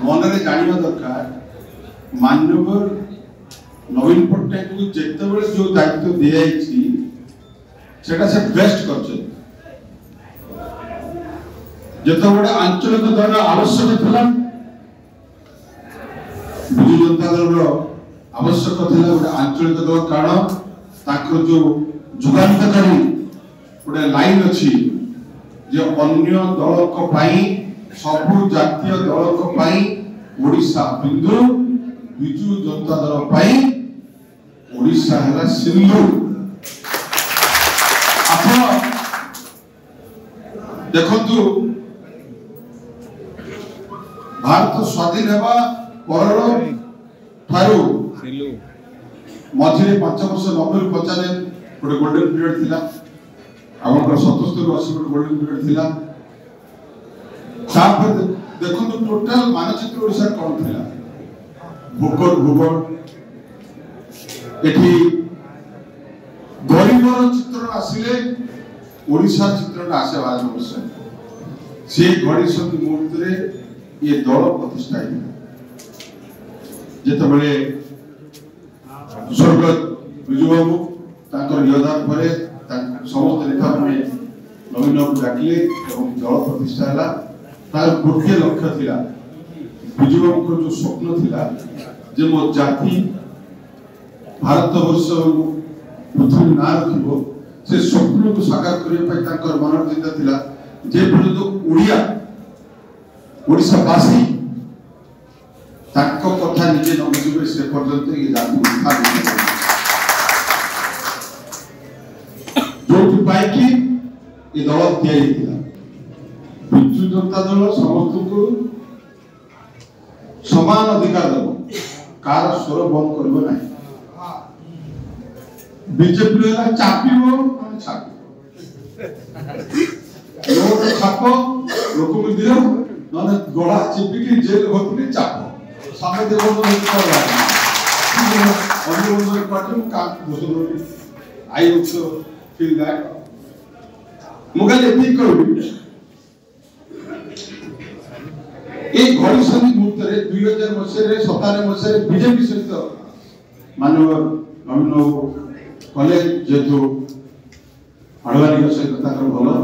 मनरे जानिबा दरकार माननीय नवीन पट्टनायक को जेतेबेले जो दायित्व दिया सेटा से बेस्ट करछन जेतेबेले आंचलिक दल आवश्यक थिला बिजु जनता दल आवश्यक थिला गोटे आंचलिक दल कारण ताकर जो जुगांतकारी गोटे लाइन अछि जे अन्य दल को पाई सबु जातीय दल को पाई ओडिशा बिंदु बिजु जनता दल पाई ओडिशा है सिंधु आप देखु भारत स्वाधीन होगा पर मझे 5 वर्ष 90 95 गोटे गोल्डन पीरियड थिला आम 77 80 गोल्डन पीरियड थिला देखो टोटल मानचित्र ओडिशा कौन थिला भूगोल भूगोल एठी गरीबर चित्र आसिले ओडिशा चित्र आसे भारत वर्ष से गणेश मुहूर्त रे ये दल प्रतिष्ठा जेतबेले स्वर्गत बिजु बाबू ताकर योगदान परे समस्त नेता माने नवीन बाबू डाकिले एवं दल प्रतिष्ठा हला तार गोटे लक्ष्य थिला बिजु बाबू को जो स्वप्न थिला जे मो जाति भारत वर्ष पृथ्वी ना रखिबो से स्वप्न को साकार करिया पय ताकर मनर चिंता थिला जे पर्यंत ओडिया ओडिशावासी ताको कथा निजे न बुझिबे से पर्यंत ये जाति उठा जो पाई कि ये दल तैयारी थिला बिजु जनता दल समस्त को समान अधिकार देबो कार स्वर बंद करबो नाही बीजेपी रे चापिबो माने छापिबो लोक छापो लोक को दियो नने गोड़ा चिपिकी जेल होतले चापो सामने देबो तो कर अन्य पार्टी काम दोसरो आई also feel that मुगल एथि करबी ए घड़ी संधि मुहूर्त रे 2000 मसे रे 97 मसे रे बीजेपी सहित मानव नवीन कॉलेज जेतु अडवाणी सहित ताकर भलो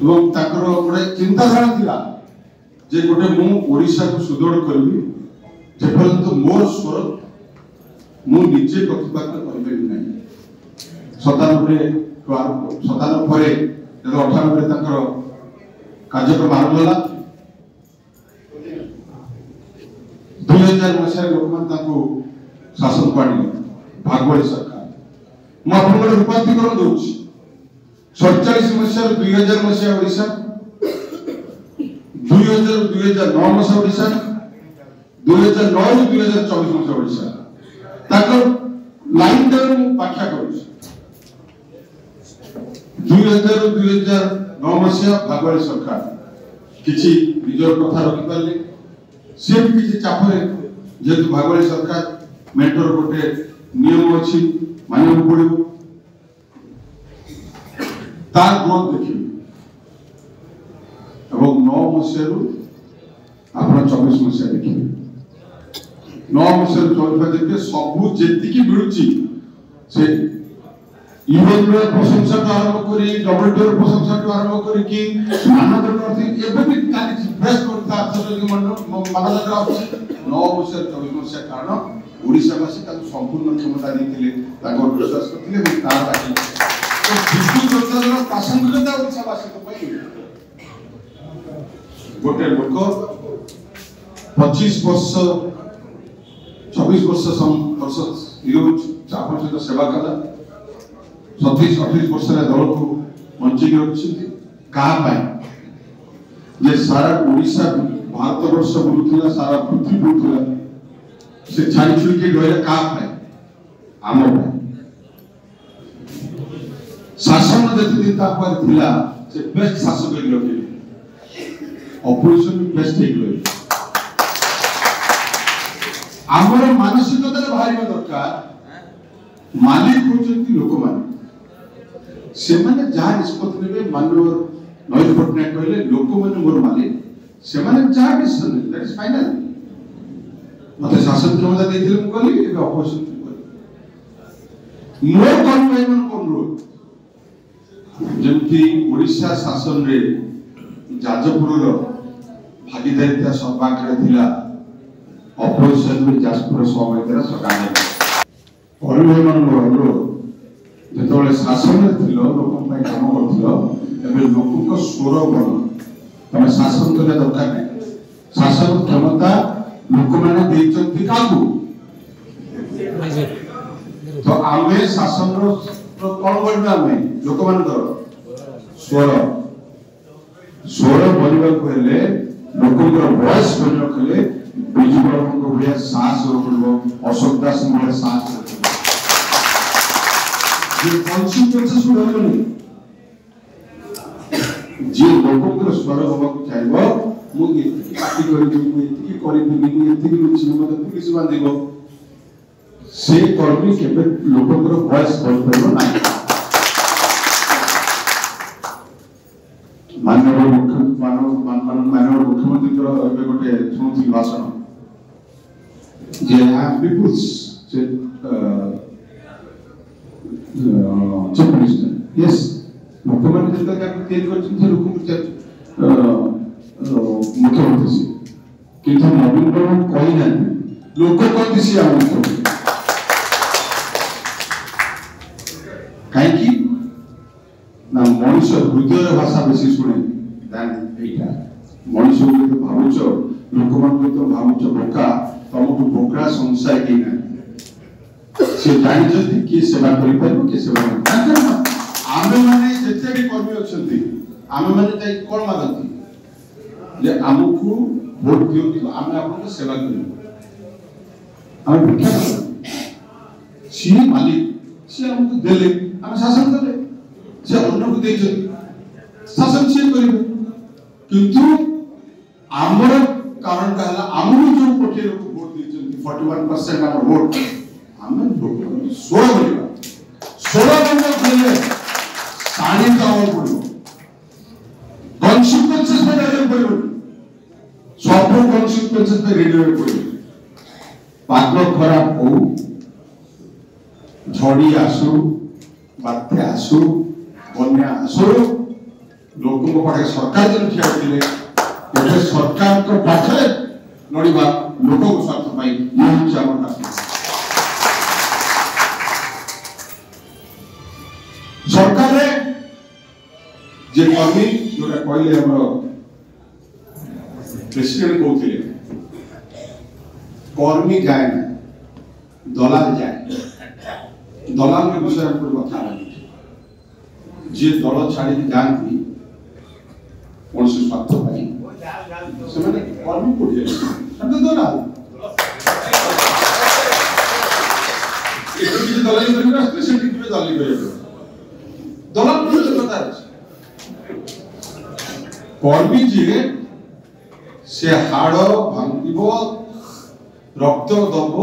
एवं ताकर गोटे चिंताधारा थिला जे गोटे मु ओडिशा को सुदृढ़ करबी जे पर्यंत मोर स्वर मु निजे प्रतिपादन करबे नै 97 परे 98 ताकर कार्यक्रम आरंभ होला 2000 मसीहा लोकमान ताको शासन पाणी भागवती सरकार मु आपन रूपांतरण दोछि 47 मसीहा 2000 मसीहा ओडिशा 2009 मसीहा ओडिशा 2009 ରୁ 2024 मसीहा ओडिशा ताको लाइन टा मु व्याख्या करूछि 2000 ରୁ 2009 मसीहा भागवती सरकार किछि निजर कथा रखि पाले से भी किछि चापरे जेतु भागवती सरकार मेंटर गोटे नियम अछि मानव पड़ो तार ग्रोथ देखिए एवं 9 मसीह आप 24 मसीहा देखिए 9 मसीह 24 देखिए सबू जेति की मिलुची से यूएन रे प्रशंसा तो आरंभ करी डब्ल्यूटीओ रे प्रशंसा तो आरंभ करी कि मानव प्रति एबे भी काली प्रेस करता आर्थिक मानवता अछि 9 मसीह 24 मसीहा कारण ओडिशावासी ताको संपूर्ण क्षमता देथिले ताको विश्वास करथिले तार बाकी तो बिजु जनता दल प्रासंगिकता ओडिशावासी को पई गोटे लोक 25 वर्ष 24 वर्ष यूज चापन सहित सेवा कला 27-28 वर्ष दल को मंचिक रखी कहा पाए ये सारा ओडिशा भारत वर्ष बुलुला सारा पृथ्वी बुलुला से छाड़ी छुई के गए कहा पाए आम शासन जति दिन तापर थिला से बेस्ट शासक के लगे ऑपरेशन बेस्ट एक लगे आमर मानसिकता बाहर दरकार मालिक होचंती लोक माने से माने जहां निष्पत्ति नेबे मानव नवीन पट्टनायक कहले लोक माने मोर मालिक से माने जा डिसीजन दैट इज फाइनल मते शासन क्षमता देथिले मु कहली ए अपोजिशन मोर कर्म मन अनुरोध जेमती ओडिशा शासन रे जाजपुर रो भागीदारिता सर्वाग्रे थिला अपोजिशन में जाजपुर समितिर सरकार कर्मी मन अनुरोध जेतबेले शासन रे थिलो लोक पय काम करथिलो एबे लोक को स्वर बन तमे शासन करे दरकार नै शासन क्षमता लोक माने देचंती काकू तो आमे शासन रो कोन करबे आमे लोक मान स्वर स्वर बनिबा को हेले लोकଙ୍କର वॉइस बन रखले बिजू बाबू को भैया साहस पड़ो अशोक दास भैया साहस ये कॉन्सिक्वेंसेस होबनी जे लोकଙ୍କର स्वर होबा को चाहबो मु पार्टी करी मु इति करी मु इति लुची मते पुलिस बांधिबो से कर्मी केबे लोकଙ୍କର वॉइस बन परबो नाही माननीय मुख्यमंत्री गोटे शुणुली भाषण जे पीपुल्स चीफ मिनिस्टर यस मुख्यमंत्री मुख्यमंत्री से किंतु नवीन बाबू कही ना लोक कहते सी कहीं ना मनुष्य हृदय भाषा बेसी शुणे मनुष्य भावुच लोक मान भावुच बोका तुमको बोकरा संशय कहीं ना से जानी किए सेवा कर सेवा आमे माने जेते भी कर्मी अछंती आमे माने जाई कोन मागंती जे हमकु वोट दियो आमे आपन सेवा करियो आमे भिक्षा करियो सी मालिक से हमकु देले आमे शासन कले से अन्य को देछ शासन से करियो किंतु आमर कारण कहला आमु जो कोठी लोक वोट देछंती 41% हमर वोट आमे लोक 16 बनिबा 16 बनिबा देले सानी जाओ पड़ो कॉन्सिक्वेंसेस पे रेडियो पड़ो सब कॉन्सिक्वेंसेस पे रेडियो पड़ो पाग खराब हो झड़ी आसु बात्या आसु बन्या आसु लोक को पाखे सरकार जन ठिया होतिले एते सरकार को पाखे नडीबा लोक को स्वार्थ पाई ये चामर का सरकार रे जे कर्मी जोरा कहले हमर प्रेसिडेंट कहथिले कर्मी जाए ना दलाल जाए दलाल के विषय में कथा नहीं जे दल छाड़ी जानती कौन से स्वार्थ पाई से माने कर्मी को जे हम दलाल एक दलाल करबा स्पेशल टिकट दलाल करबा दलाल को कथा है कर्मी जे से हाड़ भांगिब रक्त दब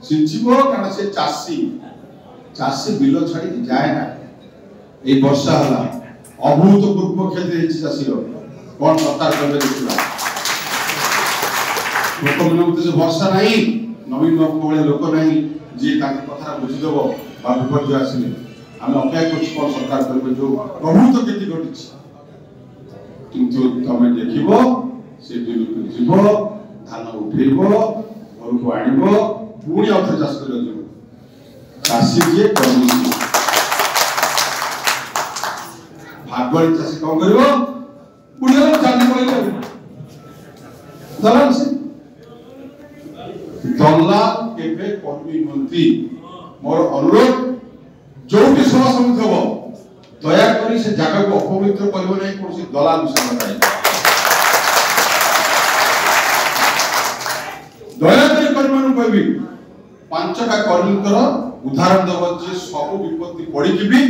सिंचिब कारण से चाषी चाषी बिल छाड़ी जाए ना ये वर्षा हला अभूतपूर्व क्षति है चाषी कौन सरकार करबे देखिबा लोक मन से वर्षा नहीं नवीन बाबू भले लोक नहीं जे ताके कथा बुझी देबो बा विपद आसिले हम अपेक्षा कुछ कौन सरकार करबे जो बहुत क्षति घटिछि किंतु तमे देखिबो से बिलुक जीवो धान उठेइबो घर को आनिबो पुणी औथे चाष कर जीवो चाषी जे कर्मी भागवत चाषी कौन करिवो पुणी चांदी पड़े दलाल से दलाल केबे कर्मी मंत्री मोर अनुरोध जो भी सभा समिति हबो दया करी से जगह को अपवित्र करबो नहीं कोन से दलाल विषय बताई दया करी कर्मनु कहबी पांचटा कर्मीकर उदाहरण दबो जे सब विपत्ति पड़ी कि भी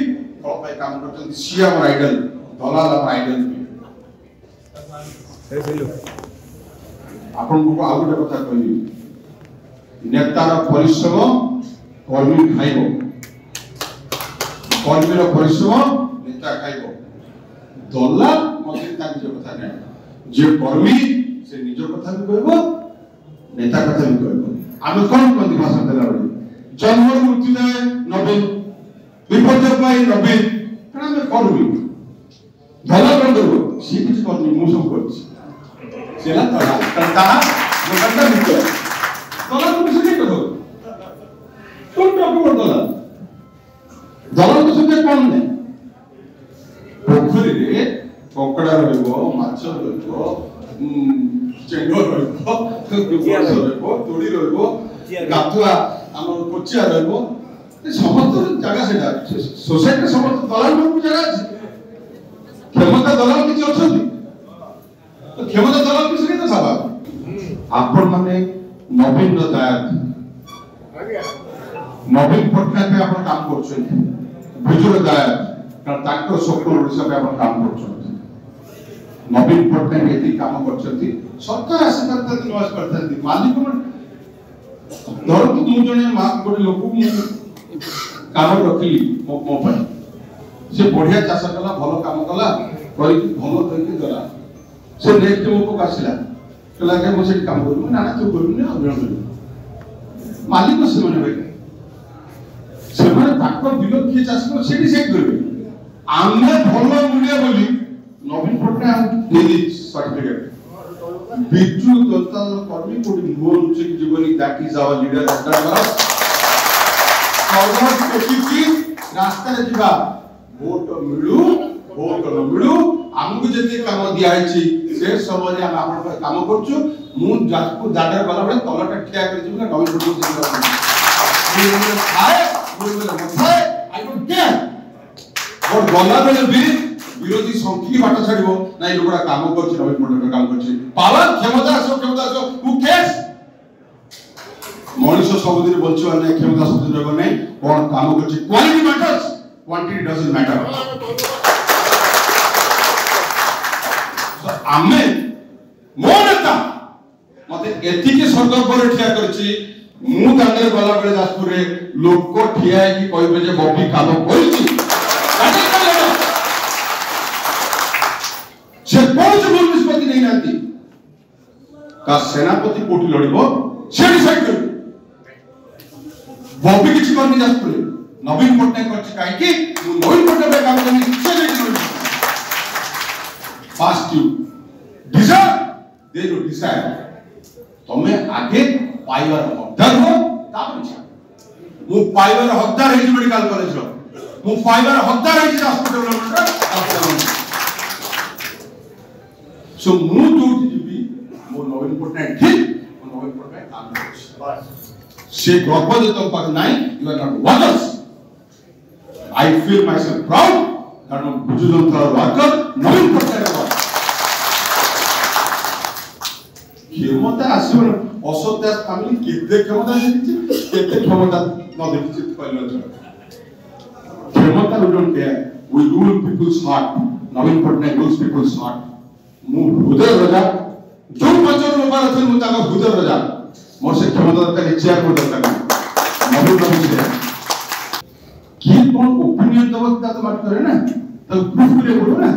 फल पाई काम करछन सी हमर आइडल दलाल हमर आइडल आपन को आउ गोटे कथा कहबी नेतार परिश्रम कर्मी खाइबो कर्मीर परिश्रम नेता खाइबो दलाल मते ताकि कथा नै जे कर्मी से निज कथा भी कहबो नेता कथा भी कहबो आमे कोन कोन भाषण देला बडी जन्म मृत्यु जाए नवीन विपद पाई नवीन कना में कर्मी भला कोन करबो सी किछ कर्मी मु सब करछि सेला तला तंता मोकंडा बितो तला तो किछ नहीं कहो कोन टॉप कर तला जलन तो संगे कोन ने पोखरी रे ककड़ा रहइबो माछ रहइबो चेंगो रहइबो कुकुर रहइबो तोड़ी रहइबो गाथुआ हमर कोचिया रहइबो ए समस्त जगह सेटा सोसाइटी समस्त दलाल को जगह अछि क्षमता दलाल किछ अछथि तो क्षमता दलाल किछ नहीं तो साबा आपण माने नवीन दायत नवीन पटनायक पे आपण काम करछन बिजुर दायत कारण ताकर स्वप्न ओडिसा पे आपण काम करछन नवीन पटनायक एति काम करछथि सरकार आशा करथि नवाज करथि मालिक धर कि मु जने मा गोटे लोक काम रखली मो पर से बढ़िया चाष कला भलो काम कला करी भलो करके दला से नेक्स्ट मो को आसिला कला के मो से काम करू ना ना तू करू ना अग्रह मालिक से मने भाई से माने ताको बिलो के चाष को से डिसाइड करबे आमे भलो मूल्य बोली नवीन पटनायक देली सर्टिफिकेट बिजू जनता कर्मी कोडी मोर उचित जीवनी दैट इज आवर लीडर सर्वोच्च कोटि रास्ता रे जिबा वोट मिलू वोट न मिलू हमकु जति काम दिया आइछि से समय हम आपन पर काम करछु मु जाजपुर दादर वाला बळे तलटा ठिया कर जिबु ना नवीन पटनायक खाए मथाए आई डोंट केयर और गला बेले भी विरोधी संख्या बाटा छाड़िबो ना ए लोकड़ा काम करछि नवीन पटनायक काम करछि पावर क्षमता आसो हु केयर्स मनुष्य सबदिन बंचो नै क्षमता सबदिन रहबो नै कोन काम करछि quality matters quantity doesn't matter so आमे मोनता मते एतिके सरकार पर ठिया करछि मु दांडे गला बेले जाजपुर रे लोक ठिया कि कहबे जे बॉबी काम करछि से कोन से निष्पत्ति नहीं नाती का सेनापति कोठी लड़िबो से डिसाइड कर बॉबी किछ करनी जाजपुर नवीन पटनायक करछि काई कि नवीन पटनायक काम करनी से नहीं fast you deserve they know decide तमे आगे पाइवर हकदार हो तापर छ मु पाइवर हकदार है मेडिकल कॉलेज रो मु पाइवर हकदार है जाजपुर डेवलपमेंट सो मु जो जीबी मो नवीन पटनायक ठीक नवीन पटनायक काम करछ बस से गर्व जे तुम पर नाही you are not workers I feel myself proud कारण बिजू जनता वर्कर नवीन पटनायक क्षमता आसीबो अशोक दास फैमिली केते क्षमता देखिछि केते क्षमता न देखिछि कहलो क्षमता we don't care we rule people's heart Naveen Patnaik rules people's heart मु हृदय राजा जो बच्चों लोग अथन मु ताका हृदय राजा मोर से क्षमता दरकार चेयर को दरकार नवीन पटनायक की कोन ओपिनियन दबता तो बात करे ना तो प्रूफ करे बोलो ना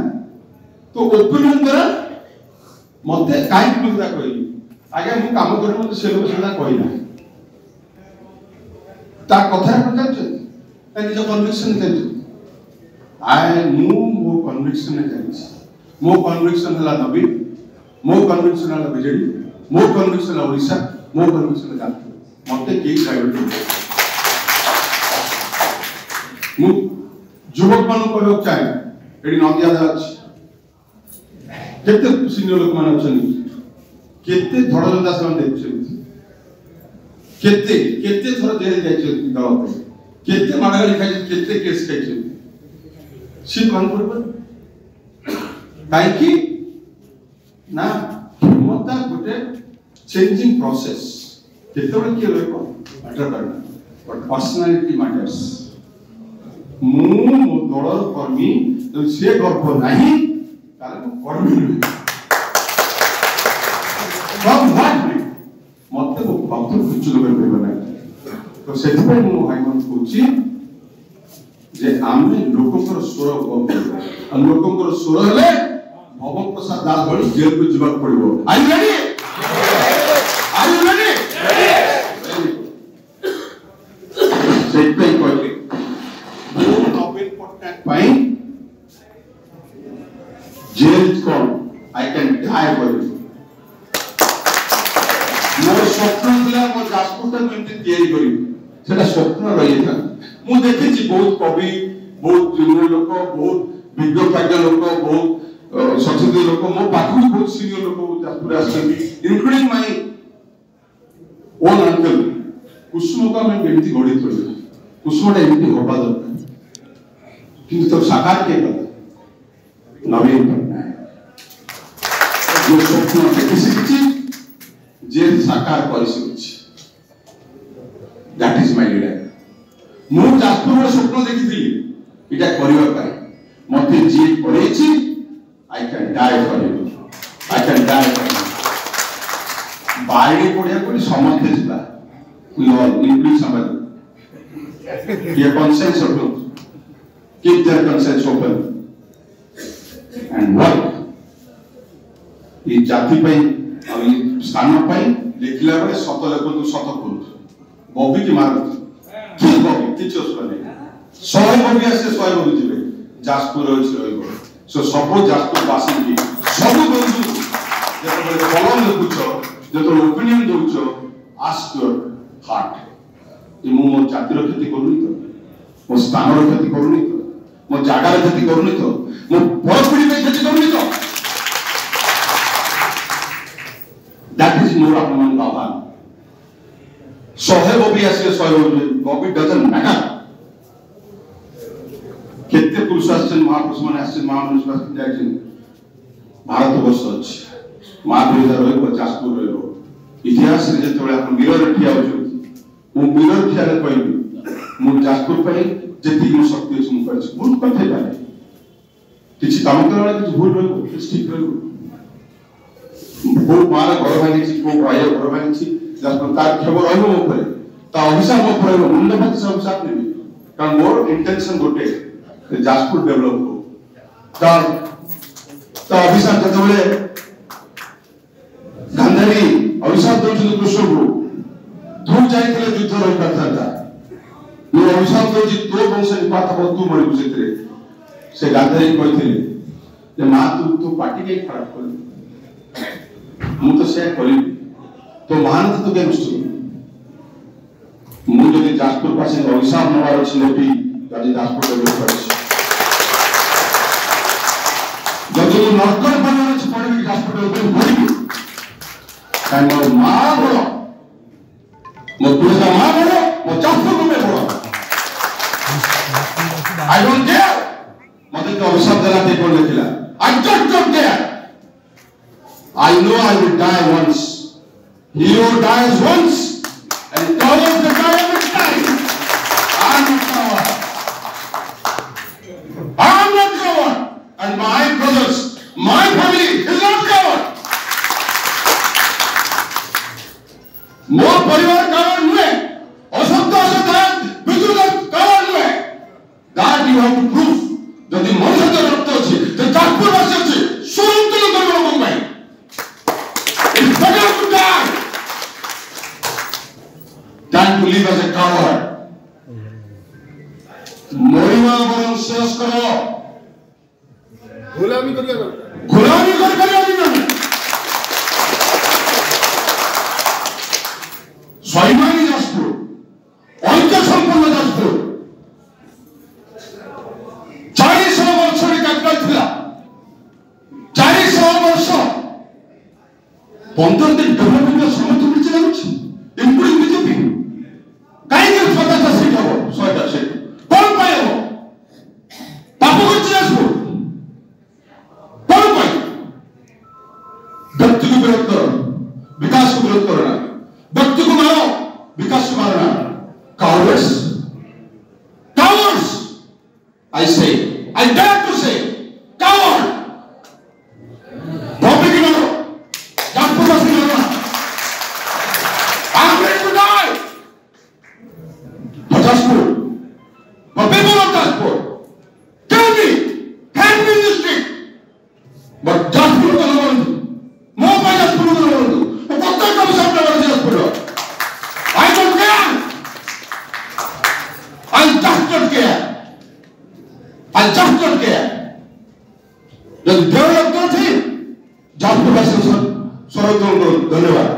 तो ओपिनियन द्वारा मते काई मुद्दा कहली आगे मु काम करे मते से लोग सेना कहला ता कथा पचाच ता निज कन्विक्शन चलछ आई मु मो कन्विक्शन चलछ मो कन्विक्शन हला नवीन मो कन्विक्शन हला बीजेडी मो कन्विक्शन हला ओडिसा मो कन्विक्शन हला मते के गाइड मु युवक मान को लोग चाहे एडी नदिया दाच केते सीनियर लोक मान अछन केते धड़लदा से देखछन केते केते थोर जेल जाइछ दल पे केते माडगाली खाइ केते केस खाइछ सी कोन करबो काई की ना मता गुटे चेंजिंग प्रोसेस केते बड के रहबो मैटर करना बट पर्सनालिटी मैटर्स मु दलर कर्मी तो से गर्व नहीं कारण कर्मी नहीं फ्रॉम व्हाट मते को भक्त कुछ लोग कहबे नहीं तो सेति पे मु भाई मन कोची जे आमे लोककर स्वर को और लोककर स्वर हले भवक प्रसाद दास भली जेल को जीवा पड़िबो are you ready are you ready सेटै कहली नवीन पटनायक पाई जेल कौन I can die for you मोर स्वप्न दिला मोर जाजपुर ता एमती तैयारी करी सेटा स्वप्न रही था मु देखिछि बहुत कवि बहुत जूनियर लोक बहुत विज्ञ लोक बहुत सचेतन लोक मो पाखु बहुत सीनियर लोक जाजपुर आछन including my own uncle Kusum का मैं बेनती गड़ी थोड़ी कुसुमटा एमती होबा दरकार किंतु तो साकार के कला नवीन पटनायक जो स्वप्न देखि जे साकार करि सकिछि दैट इज माय लीडर मु जाजपुर स्वप्न देखिथिली इटा करिवा पाई मते जे परेछि I can die for you I can die for you बाइडी पड़िया कोनी समझते जिला वी ऑल इंक्लूड समबडी ये conscience of you keep their conscience open and work ये जाति पाई और ये स्थान पाई लिखला बले सत लेको तो सत करू बॉबी की मार की बॉबी किछ असले 100 बॉबी आसे 100 बॉबी जिवे जाजपुर अछि रहइबो सो सब जाजपुर वासी की सब बंधु जेतबे कलम लिखुछ जेतबे ओपिनियन दउछ आस्क योर हार्ट ये मो जातिर क्षति करूनी तो मो स्थानर क्षति करूनी तो मो जागार क्षति करूनी तो मो परपीढ़ी पे क्षति करूनी तो दैट इज मोर अपमान आह्वान 100 बॉबी आसे 100 बॉबी डजंट मैटर केते पुरुष आछन महापुरुष माने आछन महामनुष्य आछन जायछन भारत वर्ष अछि महावीर रहइबो जाजपुर रहइबो इतिहास रे जेतबे आपण मिरर ठिया होछ मु मिरर ठिया रे कहबी मु जाजपुर पे जेति मो शक्ति अछि मु कहछि बहुत कथे पाए किछि काम करला किछि भूल रहइबो ठीक रहइबो बहुत मार घर भांगी छी को भाई घर भांगी छी जाजपुर तार खबर रहइबो मो परे ता अभिशाप मो परे मुंड पति सब साथ नेबी कारण मोर इंटेंशन गोटे जाजपुर डेवलप हो ता अभिशाप जतबेले गांधारी अभिशाप दउछि कृष्ण को तू जाइतले युद्ध रही पाता यो अभिशाप दउछि तो वंश निपात हो तू मरि बुझेतरे से गांधारी कहितले जे मां तू पार्टी के खराब कर मु तो से करी तो महान तो के मुष्टि मु जदि जाजपुर पासे अभिशाप नवार अछि नेबी जदि जाजपुर डेवलप करछि जदि नरकर बनार अछि पड़े जाजपुर डेवलप करिबी काई मोर मां बड़ो मो तुलसा मां बड़ो मो जाजपुर में बड़ो आई डोंट केयर मते तो अभिशाप देला ते कोन लेखिला I don't care I know I will die once. Hero dies once and cowards will die every time. I am not coward. I am not coward. And my brothers, my family is not coward. More परिवार coward हुए, असत्य विद्रोह coward हुए. That you have to prove. यदि मनुष्य रक्त अछि, तो जाजपुर वासी अछि, सुरंतन करबो Mumbai. It's better to die than to live as a coward. मरिवा बरं शेष करो गुलामी कर नहीं स्वाभिमानी जाजपुर ऐक्य संपन्न जाजपुर 400 वर्ष कैपिटल थिला 400 वर्ष 15 दिन डेवलपमेंट समर्थ मिलছে লাগুଛି ইনক্লুডিং বিজেপি কাইকে 50টা সিট হবো 100টা সিট কোন পাই হবো পাপ করছে যাজপুর কোন পাই ব্যক্তি को विरोध करो विकास को विरोध करो ना व्यक्ति को मारो विकास को मारो ना cowards I say I dare to say coward public मारो I'm ready to die for Jaspur, for people of Jaspur. Tell me, hand me the stick. But Jaspur I just don't care. যদি দেওয়ার ঠিক জাতীয় ভাষা সরকার ধন্যবাদ।